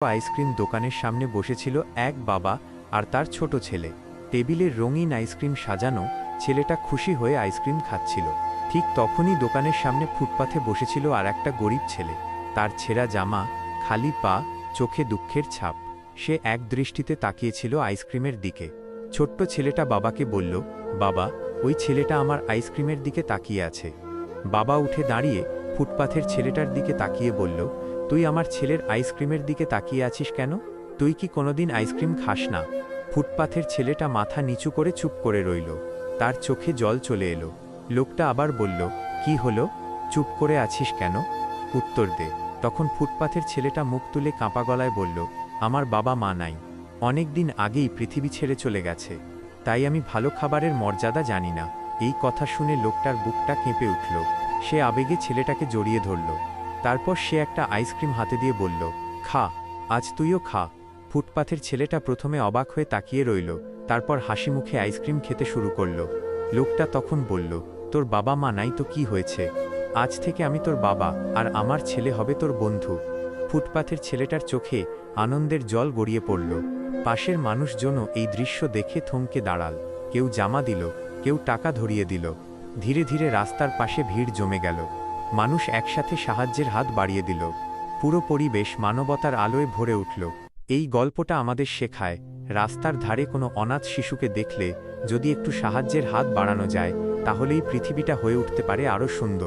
Ice cream দোকানের সামনে বসেছিল এক বাবা আর তার ছোট ছেলে। টেবিলে রঙিন আইসক্রিম সাজানো, ছেলেটা খুশি হয়ে আইসক্রিম খাচ্ছিল। ঠিক তখনই দোকানের সামনে ফুটপাথে বসেছিল আর একটা গরিব ছেলে। তার ছেঁড়া জামা, খালি পা, চোখে দুঃখের ছাপ। সে এক দৃষ্টিতে তাকিয়েছিল আইসক্রিমের দিকে। ছোট্ট ছেলেটা বাবাকে বলল, বাবা, ওই ছেলেটা আমার আইসক্রিমের দিকে তাকিয়ে আছে। বাবা উঠে দাঁড়িয়ে ফুটপাথের ছেলেটার দিকে তাকিয়ে বলল, তুই আমার ছেলের আইসক্রিমের দিকে তাকিয়ে আছিস কেন? তুই কি কোনোদিন আইসক্রিম খাস না? ফুটপাথের ছেলেটা মাথা নিচু করে চুপ করে রইল। তার চোখে জল চলে এলো। লোকটা আবার বলল, কি হলো? চুপ করে আছিস কেন? উত্তর দে। তখন ফুটপাথের ছেলেটা মুখ তুলে কাঁপা গলায় বলল, আমার বাবা মা নাই। অনেক দিন আগেই পৃথিবী ছেড়ে চলে গেছে। তাই আমি ভালো খাবারের মর্যাদা জানি না। এই কথা শুনে লোকটার বুকটা কেঁপে উঠল। সে আবেগে ছেলেটাকে জড়িয়ে ধরল। তারপর সে একটা আইসক্রিম হাতে দিয়ে বলল, খা, আজ তুইও খা। ফুটপাথের ছেলেটা প্রথমে অবাক হয়ে তাকিয়ে রইল, তারপর হাসি মুখে আইসক্রিম খেতে শুরু করল। লোকটা তখন বলল, তোর বাবা মা নাই তো কি হয়েছে? আজ থেকে আমি তোর বাবা, আর আমার ছেলে হবে তোর বন্ধু। ফুটপাথের ছেলেটার চোখে আনন্দের জল গড়িয়ে পড়ল। পাশের মানুষজনও এই দৃশ্য দেখে থমকে দাঁড়াল। কেউ জামা দিল, কেউ টাকা ধরিয়ে দিল। ধীরে ধীরে রাস্তার পাশে ভিড় জমে গেল। মানুষ একসাথে সাহায্যের হাত বাড়িয়ে দিল। পুরো পরিবেশ মানবতার আলোয় ভরে উঠল। এই গল্পটা আমাদের শেখায়, রাস্তার ধারে কোনো অনাথ শিশুকে দেখলে যদি একটু সাহায্যের হাত বাড়ানো যায়, তাহলেই পৃথিবীটা হয়ে উঠতে পারে আরও সুন্দর।